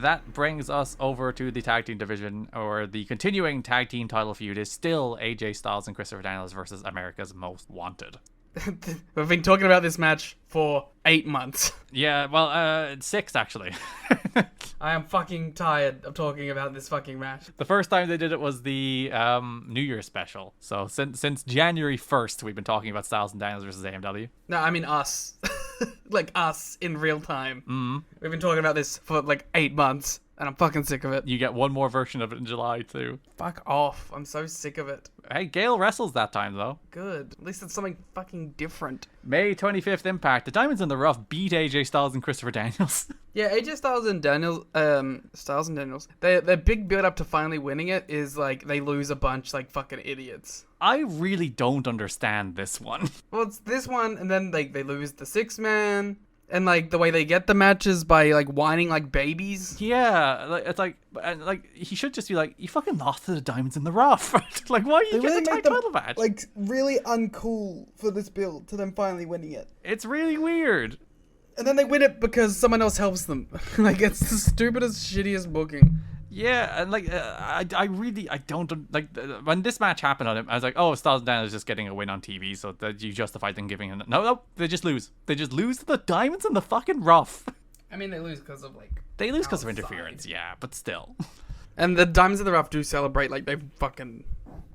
that brings us over to the tag team division, or the continuing tag team title feud is still AJ Styles and Christopher Daniels versus America's Most Wanted. We've been talking about this match for 8 months. Yeah, well, 6 actually. I am fucking tired of talking about this fucking match. The first time they did it was the New Year's special. So since January 1st, we've been talking about Styles and Daniels versus AMW. No, I mean us. Like us in real time. Mm-hmm. We've been talking about this for like 8 months. And I'm fucking sick of it. You get one more version of it in July, too. Fuck off. I'm so sick of it. Hey, Gale wrestles that time, though. Good. At least it's something fucking different. May 25th Impact. The Diamonds in the Rough beat AJ Styles and Christopher Daniels. Yeah, AJ Styles and Daniels, their big build up to finally winning it is like they lose a bunch like fucking idiots. I really don't understand this one. Well, it's this one, and then they lose the 6-man. And, like, the way they get the matches by, like, whining like babies. Yeah, it's like he should just be like, you fucking lost to the Diamonds in the Rough. Like, why are you getting the tag title match? Like, really uncool for this build to them finally winning it. It's really weird. And then they win it because someone else helps them. Like, it's the stupidest, shittiest booking. Yeah, and like I don't like when this match happened on it. I was like, oh, Styles and Daniels is just getting a win on TV, so that you justified them giving him. No, they just lose. They just lose to the Diamonds in the fucking Rough. I mean, they lose because of like. They lose because of interference, yeah, but still. And the Diamonds in the Rough do celebrate like they fucking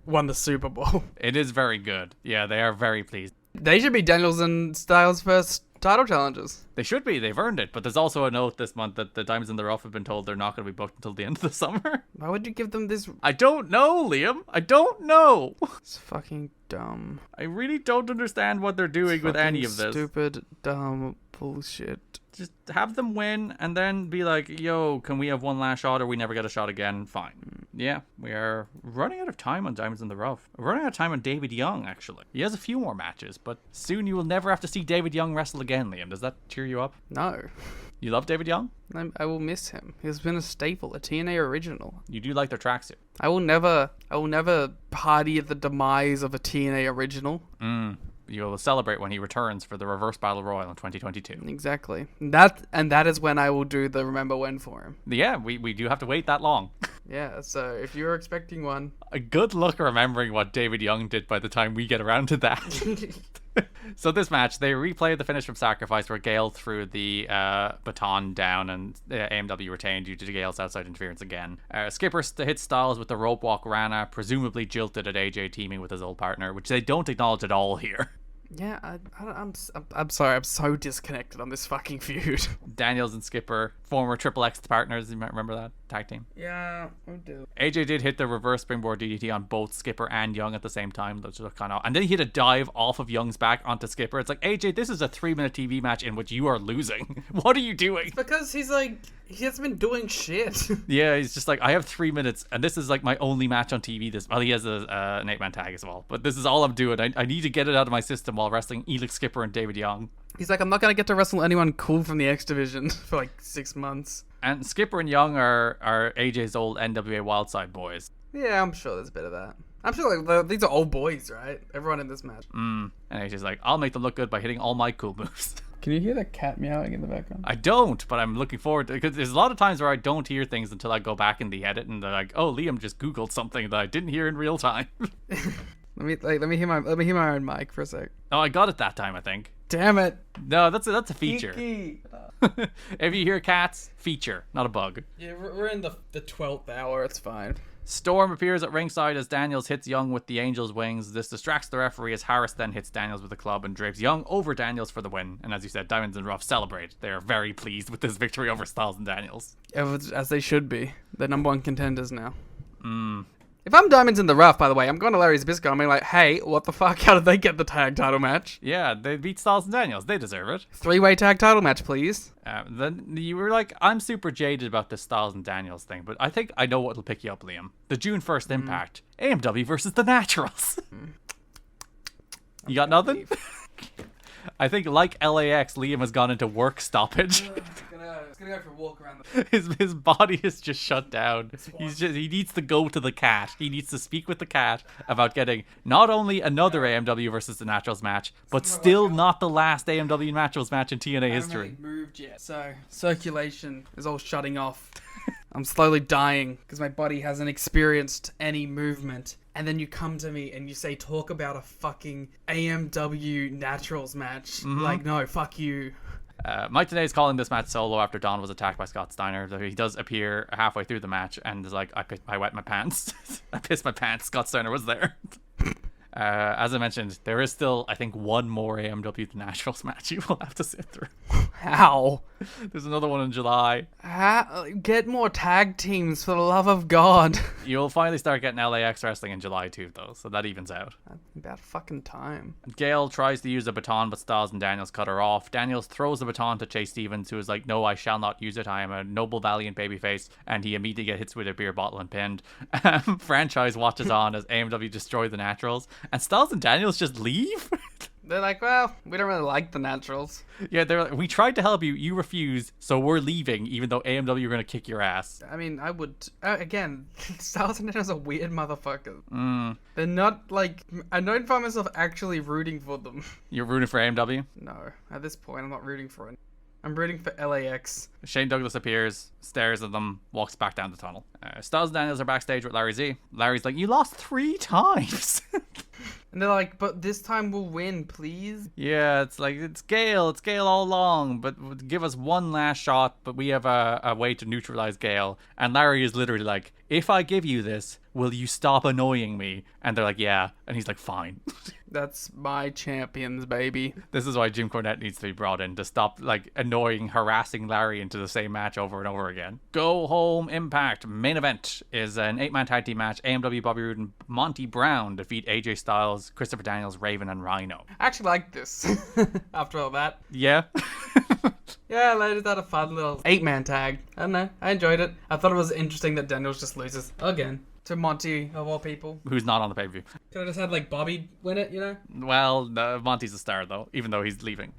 won the Super Bowl. It is very good. Yeah, they are very pleased. They should be Daniels and Styles' first title challenges. They should be. They've earned it. But there's also a note this month that the Diamonds in the Rough have been told they're not going to be booked until the end of the summer. Why would you give them this? I don't know, Liam. I don't know. It's fucking dumb. I really don't understand what they're doing with any of this. Stupid, dumb bullshit. Just have them win and then be like, yo, can we have one last shot or we never get a shot again? Fine. Yeah, we are running out of time on Diamonds in the Rough. We're running out of time on David Young, actually. He has a few more matches, but soon you will never have to see David Young wrestle again, Liam. Does that cheer you up? No. You love David Young? I will miss him. He's been a staple, a TNA original. You do like their tracksuit. I will never party at the demise of a TNA original. You will celebrate when he returns for the Reverse Battle Royal in 2022. Exactly. That is when I will do the Remember When for him. Yeah, we do have to wait that long. Yeah, so if you're expecting one... Good luck remembering what David Young did by the time we get around to that. So this match, they replay the finish from Sacrifice where Gale threw the baton down and AMW retained due to Gale's outside interference again. Skipper hits Styles with the rope walk Rana, presumably jilted at AJ teaming with his old partner, which they don't acknowledge at all here. Yeah, I'm sorry, I'm so disconnected on this fucking feud. Daniels and Skipper, former Triple X partners, you might remember that tag team. Yeah, I do. AJ did hit the reverse springboard DDT on both Skipper and Young at the same time, which was kind of, and then he hit a dive off of Young's back onto Skipper. It's like, AJ, this is a 3-minute TV match in which you are losing. What are you doing? It's because he's like, he hasn't been doing shit. Yeah, he's just like, I have 3 minutes, and this is like my only match on TV. Well, he has an 8-man tag as well, but this is all I'm doing. I need to get it out of my system while wrestling Elix Skipper and David Young. He's like, I'm not gonna get to wrestle anyone cool from the X Division for like 6 months. And Skipper and Young are AJ's old NWA Wildside boys. Yeah, I'm sure there's a bit of that. I'm sure like these are old boys, right? Everyone in this match. And AJ's like, I'll make them look good by hitting all my cool moves. Can you hear the cat meowing in the background? I don't, but I'm looking forward to it, because there's a lot of times where I don't hear things until I go back in the edit and they're like, oh, Liam just Googled something that I didn't hear in real time. Let me hear my own mic for a sec. Oh, I got it that time, I think. Damn it. No, that's a feature. Kiki. If you hear cats, feature, not a bug. Yeah, we're in the 12th hour. It's fine. Storm appears at ringside as Daniels hits Young with the Angel's wings. This distracts the referee as Harris then hits Daniels with a club and drapes Young over Daniels for the win. And as you said, Diamonds and Rough celebrate. They are very pleased with this victory over Styles and Daniels. As they should be. They're number 1 contenders now. If I'm Diamonds in the Rough, by the way, I'm going to Larry Zbyszko. I'm like, hey, what the fuck? How did they get the tag title match? Yeah, they beat Styles and Daniels. They deserve it. 3-way tag title match, please. Then you were like, I'm super jaded about this Styles and Daniels thing, but I think I know what will pick you up, Liam. The June 1st Impact. AMW versus the Naturals. You got nothing? I think, like LAX, Liam has gone into work stoppage. Just gonna go for a walk around His body is just shut down. He needs to go to the cat. He needs to speak with the cat about getting not only another AMW versus the Naturals match, but still not the last AMW Naturals match in TNA history. I haven't really moved yet, so circulation is all shutting off. I'm slowly dying because my body hasn't experienced any movement. And then you come to me and you say, talk about a fucking AMW Naturals match. Like, no, fuck you. Mike today is calling this match solo after Don was attacked by Scott Steiner. Though he does appear halfway through the match and is like, I wet my pants. I pissed my pants. Scott Steiner was there. As I mentioned, there is still, I think, one more AMW Naturals match you will have to sit through. How? There's another one in July. Get more tag teams, for the love of God. You'll finally start getting LAX wrestling in July too, though, so that evens out. About fucking time. Gail tries to use the baton, but Styles and Daniels cut her off. Daniels throws the baton to Chase Stevens, who is like, no, I shall not use it. I am a noble, valiant babyface. And he immediately gets hits with a beer bottle and pinned. Franchise watches on as AMW destroy the Naturals. And Styles and Daniels just leave? They're like, well, we don't really like the Naturals. Yeah, they're like, we tried to help you, you refused, so we're leaving, even though AMW are going to kick your ass. I mean, I would... again, Styles and Daniels are weird motherfuckers. They're not, like... I don't find myself actually rooting for them. You're rooting for AMW? No, at this point, I'm not rooting for it. I'm rooting for LAX. Shane Douglas appears, stares at them, walks back down the tunnel. Styles and Daniels are backstage with Larry Z. Larry's like, you lost 3 times. And they're like, but this time we'll win, please. Yeah, it's like, it's Gale all along, but give us one last shot, but we have a way to neutralize Gale. And Larry is literally like, if I give you this, will you stop annoying me? And they're like, yeah. And he's like, fine. That's my champions, baby. This is why Jim Cornette needs to be brought in to stop, like, annoying, harassing Larry into the same match over and over again. Go Home Impact main event is an 8-man tag team match. AMW, Bobby Roode, and Monty Brown defeat AJ Styles, Christopher Daniels, Raven, and Rhino. I actually like this. After all that. Yeah. Yeah, I just had a fun little 8-man tag. I don't know. I enjoyed it. I thought it was interesting that Daniels just loses again to Monty, of all people. Who's not on the pay-per-view. Could have just had, like, Bobby win it, you know? Well, Monty's a star, though, even though he's leaving.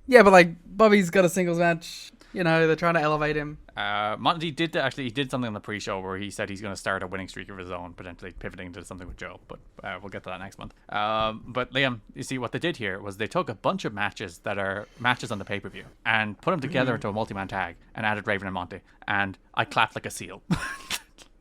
Yeah, but, like, Bobby's got a singles match. You know, they're trying to elevate him. Monty did he did something on the pre-show where he said he's going to start a winning streak of his own, potentially pivoting to something with Joe, but we'll get to that next month. But Liam, you see, what they did here was they took a bunch of matches that are matches on the pay-per-view and put them together into a multi-man tag and added Raven and Monty, and I clapped like a seal.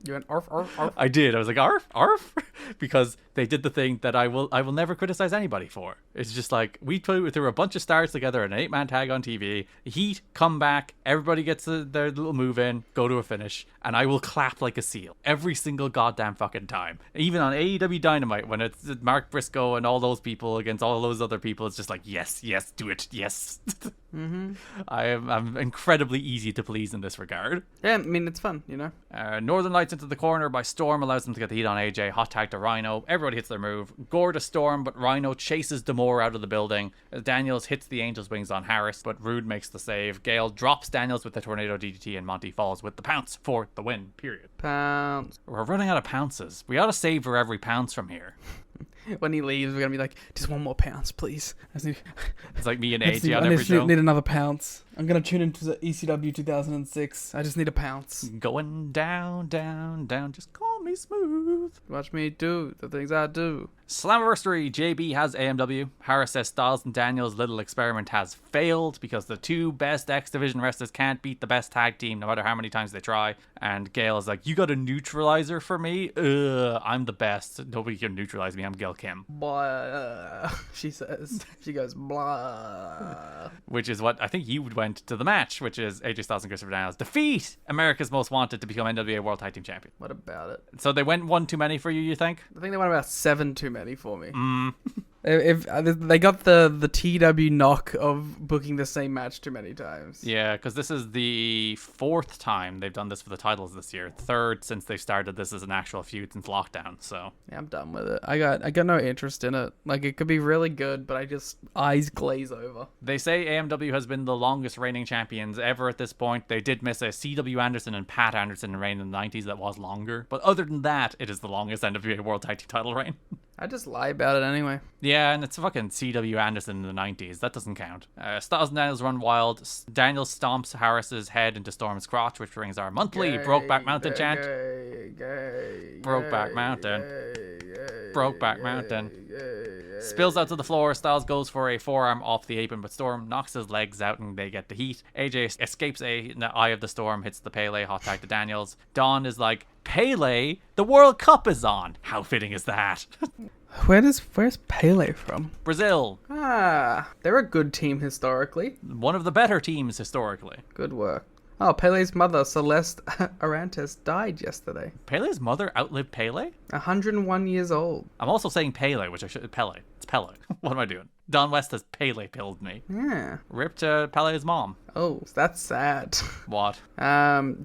You went arf, arf, arf. I did. I was like, arf, arf, because they did the thing that I will never criticize anybody for. It's just like, we put through a bunch of stars together in an 8-man tag on TV. Heat, come back, everybody gets their little move in, go to a finish, and I will clap like a seal every single goddamn fucking time. Even on AEW Dynamite, when it's Mark Briscoe and all those people against all those other people, it's just like, yes, yes, do it, yes. I'm incredibly easy to please in this regard. Yeah, I mean, it's fun, you know? Northern Lights into the corner by Storm allows them to get the heat on AJ. Hot tag to Rhino. Everybody hits their move. Gore to Storm, but Rhino chases D'Amore out of the building. Daniels hits the Angel's Wings on Harris, but Rude makes the save. Gale drops Daniels with the Tornado DDT, and Monty falls with the pounce for the win, period. Pounce. We're running out of pounces. We ought to savor every pounce from here. When he leaves, we're going to be like, just one more pounce, please. It's like me and I AJ on every just show. need another pounce. I'm going to tune into the ECW 2006. I just need a pounce. Going down, down, down. Just call me smooth. Watch me do the things I do. Slammiversary, JB has AMW. Harris says Styles and Daniels' little experiment has failed because the 2 best X Division wrestlers can't beat the best tag team no matter how many times they try. And Gail is like, you got a neutralizer for me? I'm the best. Nobody can neutralize me. I'm Gail Kim. Blah, she says. She goes, blah. Which is what I think you went to the match, which is AJ Styles and Christopher Daniels defeat America's Most Wanted to become NWA World Tag Team Champion. What about it? So they went one too many for you think? I think they went about 7 too many for me. If they got the TW knock of booking the same match too many times. Yeah, because this is the 4th time they've done this for the titles this year. 3rd since they started this as an actual feud since lockdown. So yeah, I'm done with it. I got no interest in it. Like, it could be really good, but I just eyes glaze over. They say AMW has been the longest reigning champions ever at this point. They did miss a CW Anderson and Pat Anderson reign in the 90s that was longer, but other than that, it is the longest NWA World Tag Team title reign. I just lie about it anyway. Yeah, and it's fucking CW Anderson in the 90s. That doesn't count. Styles and Daniels run wild. Daniels stomps Harris's head into Storm's crotch, which brings our monthly Brokeback Mountain chant. Brokeback Mountain. Brokeback Mountain. Spills out to the floor. Styles goes for a forearm off the apron, but Storm knocks his legs out and they get the heat. AJ escapes in the eye of the storm, hits the Pele, hot tag to Daniels. Dawn is like, Pele? The World Cup is on. How fitting is that? Where's Pele from? Brazil. They're a good team historically. One of the better teams historically. Good work. Oh, Pele's mother, Celeste Arantes, died yesterday. Pele's mother outlived Pele? 101 years old. I'm also saying Pele, which I should... Pele. It's Pele. What am I doing? Don West has Pele pilled me. Yeah. Ripped Pele's mom. Oh, that's sad. What?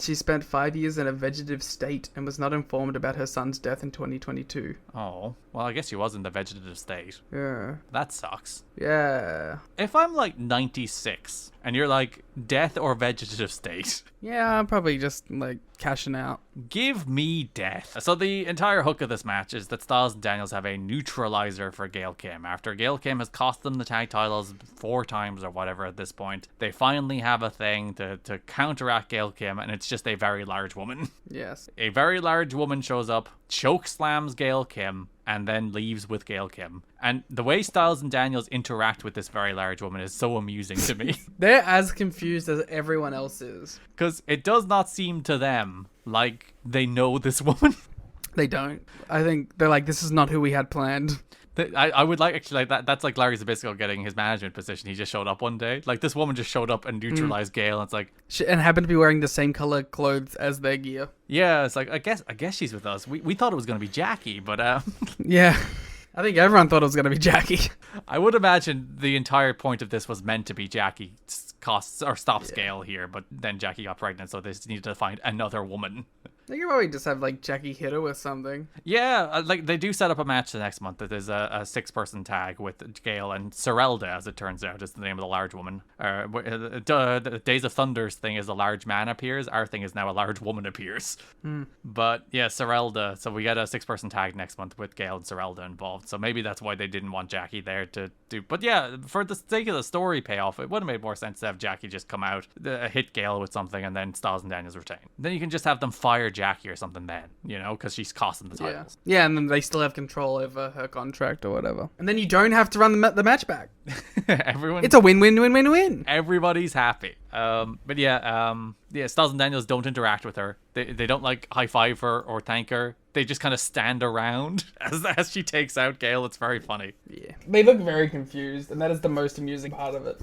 She spent 5 years in a vegetative state and was not informed about her son's death in 2022. Oh. Well, I guess she was in the vegetative state. Yeah. That sucks. Yeah. If I'm like 96 and you're like death or vegetative state, Yeah, I'm probably just like cashing out. give me death. So the entire hook of this match is that Styles and Daniels have a neutralizer for Gail Kim. After Gail Kim has cost them the tag titles 4 times or whatever at this point, they finally have a thing to counteract Gail Kim, and it's just a very large woman. Yes. A very large woman shows up, choke slams Gail Kim, and then leaves with Gail Kim. And the way Styles and Daniels interact with this very large woman is so amusing to me. They're as confused as everyone else is. Because it does not seem to them like they know this woman. They don't. I think they're like, this is not who we had planned. I would like, actually, like that's like Larry Zbysko getting his management position. He just showed up one day. Like, this woman just showed up and neutralized Gail, and it's like... And happened to be wearing the same color clothes as their gear. Yeah, it's like, I guess she's with us. We thought it was going to be Jackie, but... Yeah. I think everyone thought it was going to be Jackie. I would imagine the entire point of this was meant to be Jackie costs or stops Gail here, but then Jackie got pregnant, so they just needed to find another woman. They could probably just have like Jackie hit her with something. Yeah, like they do set up a match the next month. That there's a 6-person tag with Gail and Sorelda, as it turns out, is the name of the large woman. The Days of Thunder's thing is a large man appears. Our thing is now a large woman appears. But yeah, Sorelda. So we get a 6-person tag next month with Gail and Sorelda involved. So maybe that's why they didn't want Jackie there to do. But yeah, for the sake of the story payoff, it would have made more sense to have Jackie just come out, hit Gail with something, and then Styles and Daniels retain. Then you can just have them fire Jackie or something then, you know, because she's costing the titles. Yeah, and then they still have control over her contract or whatever. And then you don't have to run the match back. It's a win-win-win-win-win. Everybody's happy. But yeah, Styles and Daniels don't interact with her. They don't like high five her or thank her. They just kind of stand around as she takes out Gail. It's very funny. Yeah. They look very confused, and that is the most amusing part of it.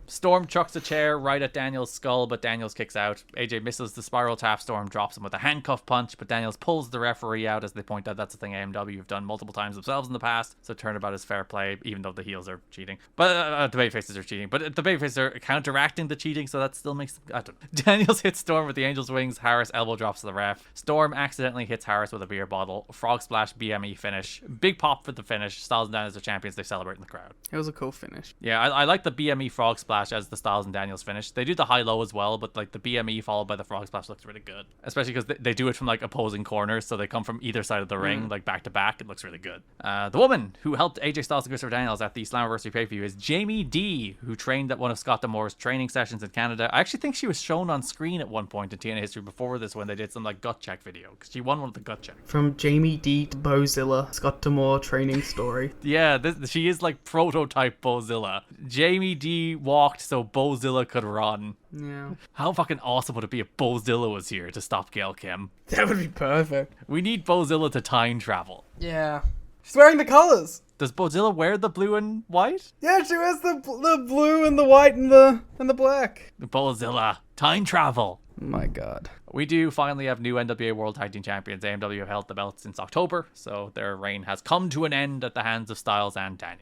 Storm chucks a chair right at Daniels' skull, but Daniels kicks out. AJ misses the spiral tap. Storm drops him with a handcuff punch, but Daniels pulls the referee out, as they point out that's the thing AMW have done multiple times themselves in the past. So turnabout is fair play, even though the heels are cheating. But the babyfaces are cheating. But the babyfaces are counteracting the cheating, so that still makes... I don't know. Daniels hits Storm with the Angel's Wings. Harris elbow drops to the ref. Storm accidentally hits Harris with a beer bottle. Frog splash BME finish. Big pop for the finish. Styles and Daniels are champions. They celebrate in the crowd. It was a cool finish. Yeah, I like the BME frog splash as the Styles and Daniels finish. They do the high-low as well, but like the BME followed by the frog splash looks really good. Especially because they do it from like opposing corners, so they come from either side of the ring, like back to back. It looks really good. The woman who helped AJ Styles and Christopher Daniels at the Slammiversary pay-per-view is Jamie D, who trained at one of Scott D'Amore's training sessions in Canada. I actually think she was shown on screen at one point in TNA history before this when they did some like gut check video, because she won one of the gut checks. From Jamie D to Bozilla, Scott D'Amore training story. Yeah, she is like prototype Bozilla. Jamie D walked so Bozilla could run. Yeah. How fucking awesome would it be if Bozilla was here to stop Gail Kim? That would be perfect. We need Bozilla to time travel. Yeah. She's wearing the colors. Does Bozilla wear the blue and white? Yeah, she wears the blue and the white and the black. Bozilla, time travel. My God. We do finally have new NWA World Tag Team Champions. AMW have held the belts since October, so their reign has come to an end at the hands of Styles and Daniels.